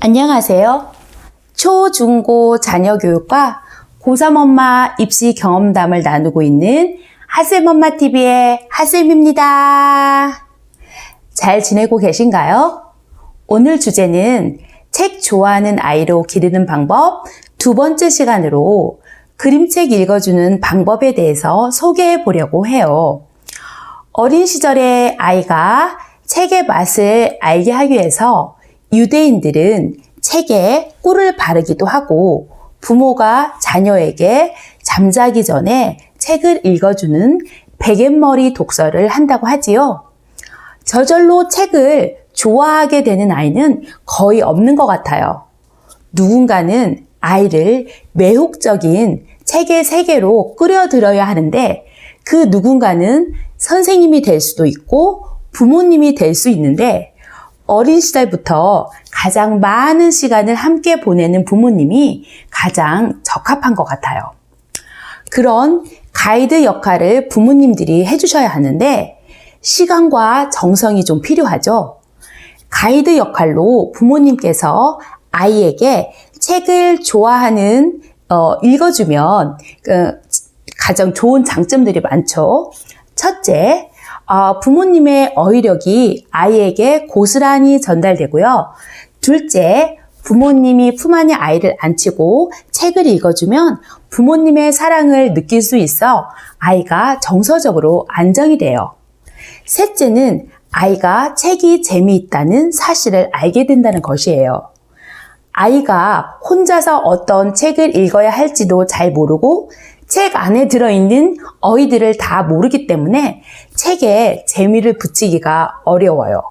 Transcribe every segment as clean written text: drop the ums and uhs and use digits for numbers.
안녕하세요. 초, 중, 고 자녀교육과 고3 엄마 입시 경험담을 나누고 있는 하쌤엄마TV의 하쌤입니다. 잘 지내고 계신가요? 오늘 주제는 책 좋아하는 아이로 기르는 방법 두 번째 시간으로 그림책 읽어주는 방법에 대해서 소개해 보려고 해요. 어린 시절에 아이가 책의 맛을 알게 하기 위해서 유대인들은 책에 꿀을 바르기도 하고 부모가 자녀에게 잠자기 전에 책을 읽어주는 베갯머리 독서를 한다고 하지요. 저절로 책을 좋아하게 되는 아이는 거의 없는 것 같아요. 누군가는 아이를 매혹적인 책의 세계로 끌어들여야 하는데 그 누군가는 선생님이 될 수도 있고 부모님이 될 수 있는데 어린 시절부터 가장 많은 시간을 함께 보내는 부모님이 가장 적합한 것 같아요. 그런 가이드 역할을 부모님들이 해주셔야 하는데 시간과 정성이 좀 필요하죠. 가이드 역할로 부모님께서 아이에게 책을 좋아하는 읽어주면 가장 좋은 장점들이 많죠. 첫째, 부모님의 어휘력이 아이에게 고스란히 전달되고요. 둘째, 부모님이 품 안에 아이를 안치고 책을 읽어주면 부모님의 사랑을 느낄 수 있어 아이가 정서적으로 안정이 돼요. 셋째는 아이가 책이 재미있다는 사실을 알게 된다는 것이에요. 아이가 혼자서 어떤 책을 읽어야 할지도 잘 모르고 책 안에 들어있는 어휘들을 다 모르기 때문에 책에 재미를 붙이기가 어려워요.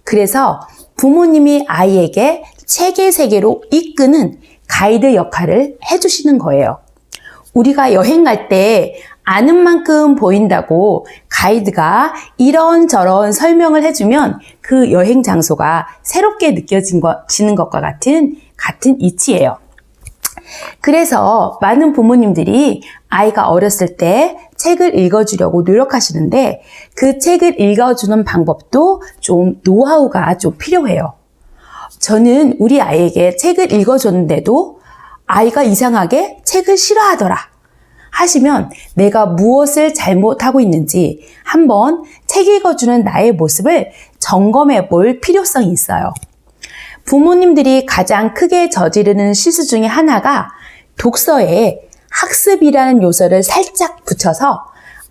그래서 부모님이 아이에게 책의 세계로 이끄는 가이드 역할을 해주시는 거예요. 우리가 여행 갈 때 아는 만큼 보인다고 가이드가 이런저런 설명을 해주면 그 여행 장소가 새롭게 느껴지는 것과 같은 이치예요. 그래서 많은 부모님들이 아이가 어렸을 때 책을 읽어주려고 노력하시는데 그 책을 읽어주는 방법도 좀 노하우가 좀 필요해요. 저는 우리 아이에게 책을 읽어줬는데도 아이가 이상하게 책을 싫어하더라 하시면 내가 무엇을 잘못하고 있는지 한번 책 읽어주는 나의 모습을 점검해 볼 필요성이 있어요. 부모님들이 가장 크게 저지르는 실수 중에 하나가 독서에 학습이라는 요소를 살짝 붙여서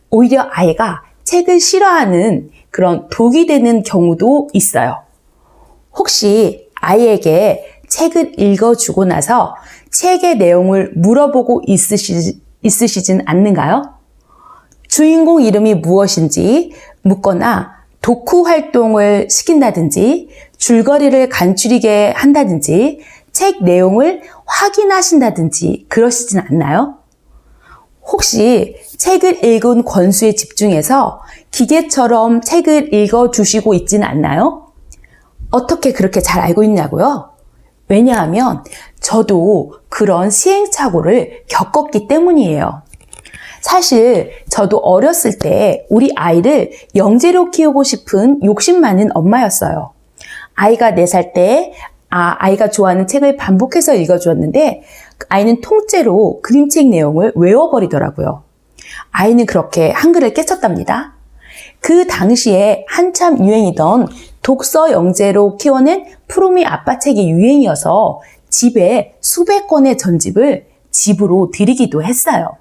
오히려 아이가 책을 싫어하는 그런 독이 되는 경우도 있어요. 혹시 아이에게 책을 읽어주고 나서 책의 내용을 물어보고 있으시진 않는가요? 주인공 이름이 무엇인지 묻거나 독후 활동을 시킨다든지 줄거리를 간추리게 한다든지 책 내용을 확인하신다든지 그러시진 않나요? 혹시 책을 읽은 권수에 집중해서 기계처럼 책을 읽어주시고 있지는 않나요? 어떻게 그렇게 잘 알고 있냐고요? 왜냐하면 저도 그런 시행착오를 겪었기 때문이에요. 사실 저도 어렸을 때 우리 아이를 영재로 키우고 싶은 욕심 많은 엄마였어요. 아이가 4살 때 아이가 좋아하는 책을 반복해서 읽어주었는데 아이는 통째로 그림책 내용을 외워버리더라고요. 아이는 그렇게 한글을 깨쳤답니다. 그 당시에 한참 유행이던 독서 영재로 키워낸 푸르미 아빠 책이 유행이어서 집에 수백 권의 전집을 집으로 들이기도 했어요.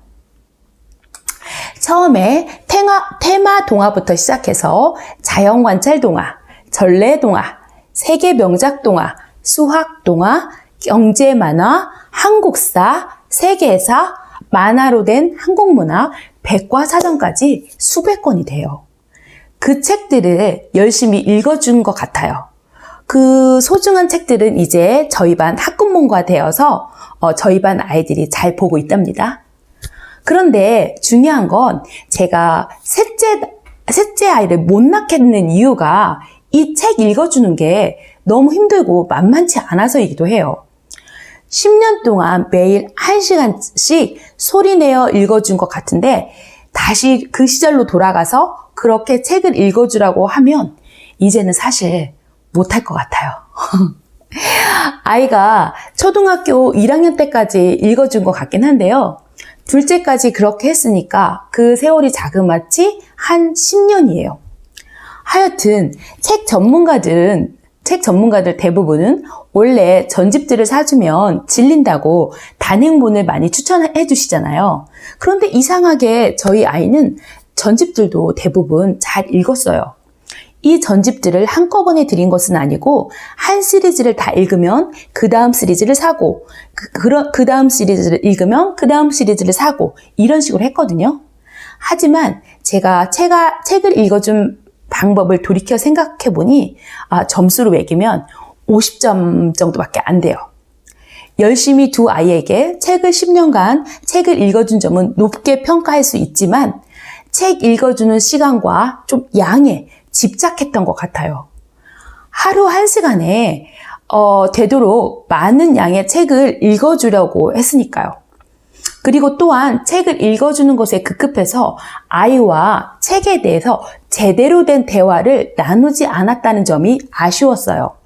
처음에 테마 동화부터 시작해서 자연관찰 동화, 전래 동화, 세계 명작 동화, 수학 동화, 경제 만화, 한국사, 세계사, 만화로 된 한국문화, 백과사전까지 수백 권이 돼요. 그 책들을 열심히 읽어준 것 같아요. 그 소중한 책들은 이제 저희 반 학급문과 되어서 저희 반 아이들이 잘 보고 있답니다. 그런데 중요한 건 제가 셋째 아이를 못 낳겠는 이유가 이 책 읽어주는 게 너무 힘들고 만만치 않아서이기도 해요. 10년 동안 매일 1시간씩 소리내어 읽어준 것 같은데 다시 그 시절로 돌아가서 그렇게 책을 읽어주라고 하면 이제는 사실 못할 것 같아요. 아이가 초등학교 1학년 때까지 읽어준 것 같긴 한데요. 둘째까지 그렇게 했으니까 그 세월이 자그마치 한 10년이에요. 하여튼 책 전문가들 대부분은 원래 전집들을 사주면 질린다고 단행본을 많이 추천해 주시잖아요. 그런데 이상하게 저희 아이는 전집들도 대부분 잘 읽었어요. 이 전집들을 한꺼번에 드린 것은 아니고 한 시리즈를 다 읽으면 그 다음 시리즈를 사고 그 다음 시리즈를 읽으면 그 다음 시리즈를 사고 이런 식으로 했거든요. 하지만 제가 책을 읽어준 방법을 돌이켜 생각해보니 점수로 매기면 50점 정도밖에 안 돼요. 열심히 두 아이에게 책을 10년간 책을 읽어준 점은 높게 평가할 수 있지만 책 읽어주는 시간과 좀 양에 집착했던 것 같아요. 하루 1시간에 되도록 많은 양의 책을 읽어주려고 했으니까요. 그리고 또한 책을 읽어주는 것에 급급해서 아이와 책에 대해서 제대로 된 대화를 나누지 않았다는 점이 아쉬웠어요.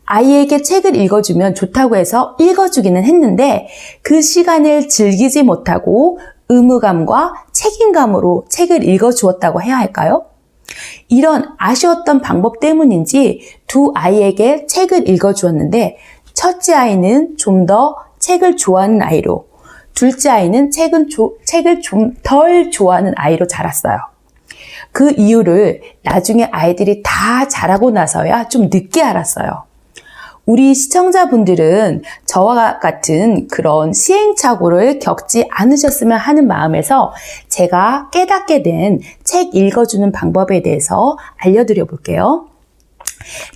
아이에게 책을 읽어주면 좋다고 해서 읽어주기는 했는데 그 시간을 즐기지 못하고 의무감과 책임감으로 책을 읽어주었다고 해야 할까요? 이런 아쉬웠던 방법 때문인지 두 아이에게 책을 읽어주었는데 첫째 아이는 좀 더 책을 좋아하는 아이로 둘째 아이는 책을 좀 덜 좋아하는 아이로 자랐어요. 그 이유를 나중에 아이들이 다 자라고 나서야 좀 늦게 알았어요. 우리 시청자분들은 저와 같은 그런 시행착오를 겪지 않으셨으면 하는 마음에서 제가 깨닫게 된 책 읽어주는 방법에 대해서 알려드려 볼게요.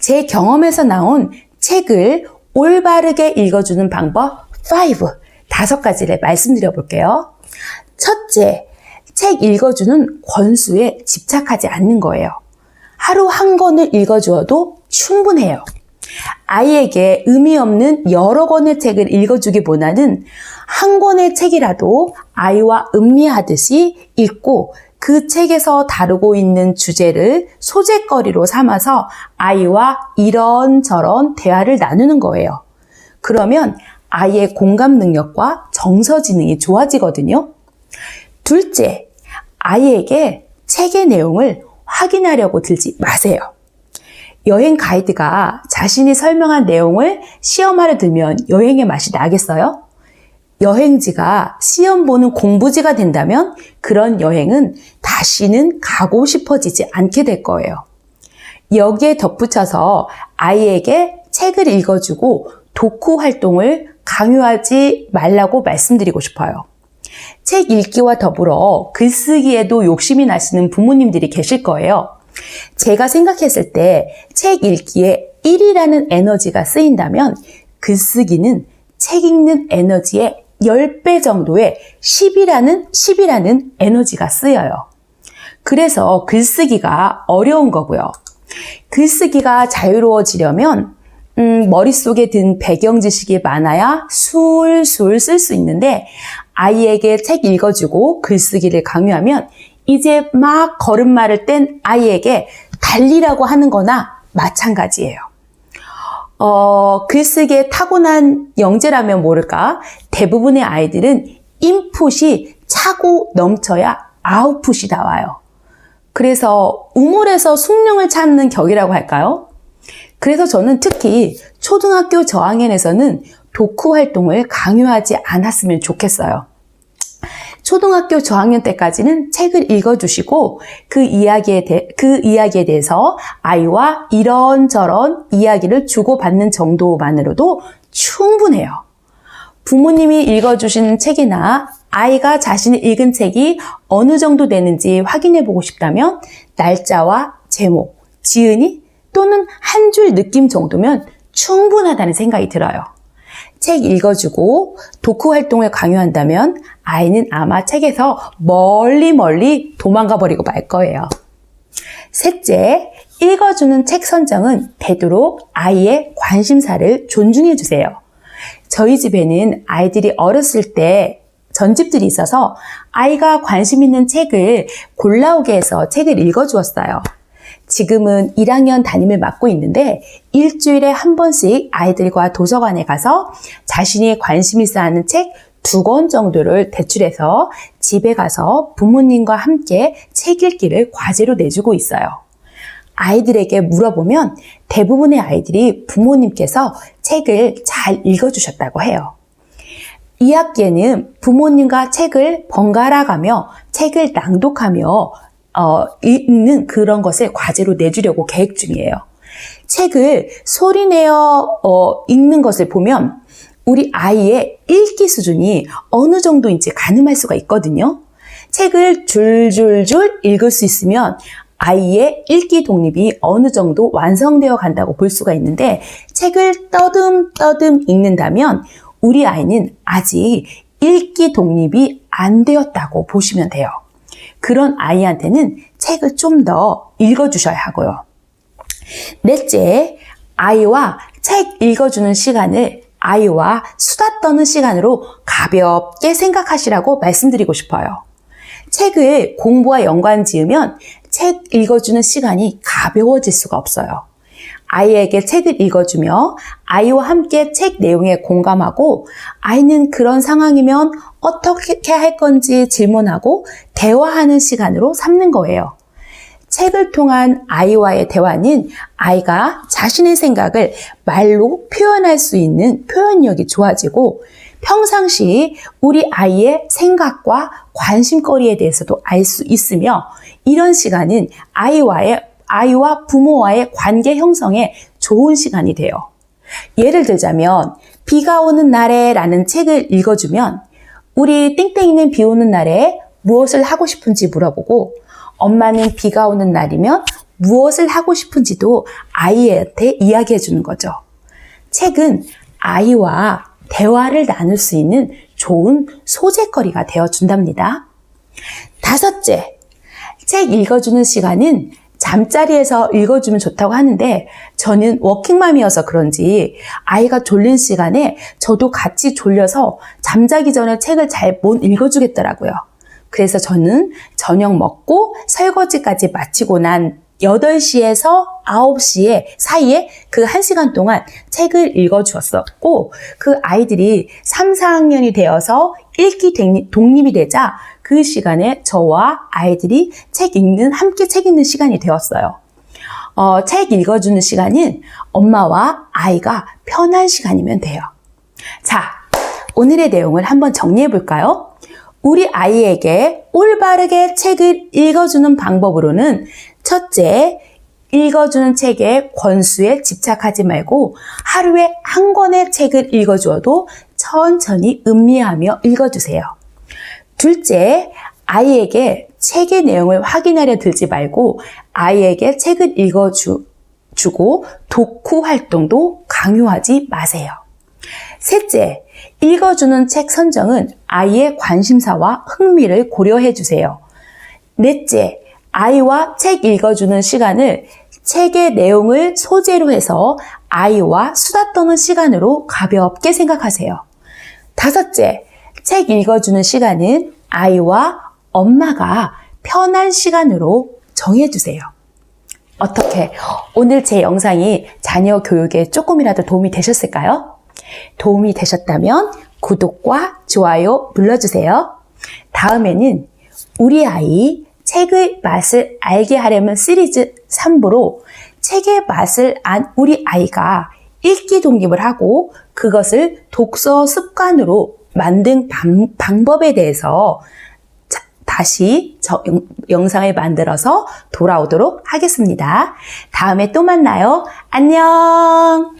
제 경험에서 나온 책을 올바르게 읽어주는 방법 5가지를 말씀드려 볼게요. 첫째, 책 읽어주는 권수에 집착하지 않는 거예요. 하루 한 권을 읽어주어도 충분해요. 아이에게 의미 없는 여러 권의 책을 읽어주기보다는 한 권의 책이라도 아이와 음미하듯이 읽고 그 책에서 다루고 있는 주제를 소재거리로 삼아서 아이와 이런저런 대화를 나누는 거예요. 그러면 아이의 공감 능력과 정서 지능이 좋아지거든요. 둘째, 아이에게 책의 내용을 확인하려고 들지 마세요. 여행 가이드가 자신이 설명한 내용을 시험하려 들면 여행의 맛이 나겠어요? 여행지가 시험 보는 공부지가 된다면 그런 여행은 다시는 가고 싶어지지 않게 될 거예요. 여기에 덧붙여서 아이에게 책을 읽어주고 독후 활동을 강요하지 말라고 말씀드리고 싶어요. 책 읽기와 더불어 글쓰기에도 욕심이 나시는 부모님들이 계실 거예요. 제가 생각했을 때 책 읽기에 1이라는 에너지가 쓰인다면 글쓰기는 책 읽는 에너지의 10배 정도의 10이라는 에너지가 쓰여요. 그래서 글쓰기가 어려운 거고요. 글쓰기가 자유로워지려면 머릿속에 든 배경 지식이 많아야 술술 쓸 수 있는데 아이에게 책 읽어주고 글쓰기를 강요하면 이제 막 걸음마를 뗀 아이에게 달리라고 하는 거나 마찬가지예요. 글쓰기에 타고난 영재라면 모를까? 대부분의 아이들은 인풋이 차고 넘쳐야 아웃풋이 나와요. 그래서 우물에서 숭늉을 찾는 격이라고 할까요? 그래서 저는 특히 초등학교 저학년에서는 독후 활동을 강요하지 않았으면 좋겠어요. 초등학교 저학년 때까지는 책을 읽어주시고 그 이야기에 대해서 아이와 이런저런 이야기를 주고받는 정도만으로도 충분해요. 부모님이 읽어주신 책이나 아이가 자신이 읽은 책이 어느 정도 되는지 확인해보고 싶다면 날짜와 제목, 지은이 또는 한 줄 느낌 정도면 충분하다는 생각이 들어요. 책 읽어주고 독후 활동을 강요한다면 아이는 아마 책에서 멀리 도망가 버리고 말 거예요. 셋째, 읽어주는 책 선정은 되도록 아이의 관심사를 존중해 주세요. 저희 집에는 아이들이 어렸을 때 전집들이 있어서 아이가 관심 있는 책을 골라오게 해서 책을 읽어주었어요. 지금은 1학년 담임을 맡고 있는데 일주일에 한 번씩 아이들과 도서관에 가서 자신이 관심 있어 하는 책 2권 정도를 대출해서 집에 가서 부모님과 함께 책 읽기를 과제로 내주고 있어요. 아이들에게 물어보면 대부분의 아이들이 부모님께서 책을 잘 읽어주셨다고 해요. 2학기에는 부모님과 책을 번갈아 가며 책을 낭독하며 읽는 그런 것을 과제로 내주려고 계획 중이에요. 책을 소리내어 읽는 것을 보면 우리 아이의 읽기 수준이 어느 정도인지 가늠할 수가 있거든요. 책을 줄줄줄 읽을 수 있으면 아이의 읽기 독립이 어느 정도 완성되어 간다고 볼 수가 있는데 책을 떠듬떠듬 읽는다면 우리 아이는 아직 읽기 독립이 안 되었다고 보시면 돼요. 그런 아이한테는 책을 좀 더 읽어주셔야 하고요. 넷째, 아이와 책 읽어주는 시간을 아이와 수다 떠는 시간으로 가볍게 생각하시라고 말씀드리고 싶어요. 책을 공부와 연관 지으면 책 읽어주는 시간이 가벼워질 수가 없어요. 아이에게 책을 읽어주며 아이와 함께 책 내용에 공감하고 아이는 그런 상황이면 어떻게 할 건지 질문하고 대화하는 시간으로 삼는 거예요. 책을 통한 아이와의 대화는 아이가 자신의 생각을 말로 표현할 수 있는 표현력이 좋아지고 평상시 우리 아이의 생각과 관심거리에 대해서도 알 수 있으며 이런 시간은 아이와 부모와의 관계 형성에 좋은 시간이 돼요. 예를 들자면 비가 오는 날에 라는 책을 읽어주면 우리 땡땡이는 비 오는 날에 무엇을 하고 싶은지 물어보고 엄마는 비가 오는 날이면 무엇을 하고 싶은지도 아이한테 이야기해 주는 거죠. 책은 아이와 대화를 나눌 수 있는 좋은 소재거리가 되어준답니다. 5째, 책 읽어주는 시간은 잠자리에서 읽어주면 좋다고 하는데 저는 워킹맘이어서 그런지 아이가 졸린 시간에 저도 같이 졸려서 잠자기 전에 책을 잘 못 읽어주겠더라고요. 그래서 저는 저녁 먹고 설거지까지 마치고 난 8시에서 9시 사이에 그 1시간 동안 책을 읽어주었었고 그 아이들이 3, 4학년이 되어서 읽기 독립이 되자 그 시간에 저와 아이들이 함께 책 읽는 시간이 되었어요. 책 읽어주는 시간은 엄마와 아이가 편한 시간이면 돼요. 자, 오늘의 내용을 한번 정리해 볼까요? 우리 아이에게 올바르게 책을 읽어주는 방법으로는 첫째, 읽어주는 책의 권수에 집착하지 말고 하루에 한 권의 책을 읽어주어도 천천히 음미하며 읽어주세요. 둘째, 아이에게 책의 내용을 확인하려 들지 말고 아이에게 책을 읽어주고 독후 활동도 강요하지 마세요. 셋째, 읽어주는 책 선정은 아이의 관심사와 흥미를 고려해 주세요. 넷째, 아이와 책 읽어주는 시간을 책의 내용을 소재로 해서 아이와 수다 떠는 시간으로 가볍게 생각하세요. 5째, 책 읽어주는 시간은 아이와 엄마가 편한 시간으로 정해주세요. 어떻게? 오늘 제 영상이 자녀 교육에 조금이라도 도움이 되셨을까요? 도움이 되셨다면 구독과 좋아요 눌러주세요. 다음에는 우리 아이 책의 맛을 알게 하려면 시리즈 3부로 책의 맛을 안 우리 아이가 읽기 독립을 하고 그것을 독서 습관으로 만든 방법에 대해서 다시 영상을 만들어서 돌아오도록 하겠습니다. 다음에 또 만나요. 안녕!